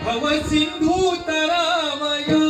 भव सिंधू तरावया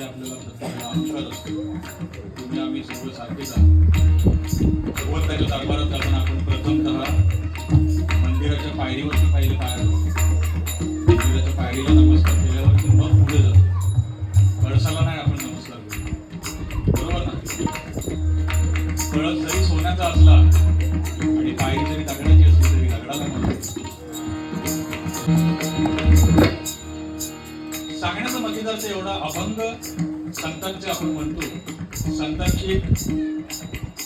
मध्ये आपल्याला प्रत्येकाला अहंकार असतो. तुम्ही आम्ही सर्व सारखेच आहोत. भगवंताच्या दरबारात जाताना आपण प्रथमतः मंदिराच्या पायरीवरती पाहिलं काय, मंदिराच्या पायरीला नमस्कार केल्यावरती मग पुढे जातो. कळसाला नाही आपण नमस्कार करतो, बरोबर ना? कळस जरी सोन्याचा असला आणि पायरी जरी दगडाची असली तरी दगडाला नमस्कार. सांगण्याचा मतिदार्थ एवढा अभंग संतांचे आपण म्हणतो. संतांची एक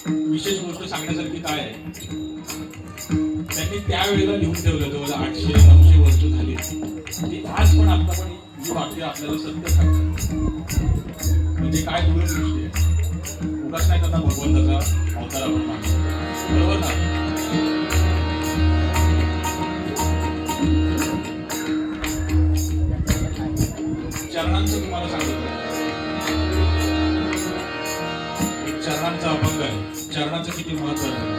विशेष गोष्ट सांगण्यासारखी काय आहे, त्यांनी त्यावेळेला लिहून ठेवलं, जवळ 800-900 वर्ष झाली, की आज पण आता पण ही वाक्य आपल्याला सत्य सांगतात. म्हणजे काय दूरदृष्टी आहे, उगाच नाही त्यांना भगवंताचा अवतार आपण मानतो, बरोबर ना? चरणांचं तुम्हाला सांगितलं, चरणांचा अभंग आहे. चरणाचं किती महत्व आहे.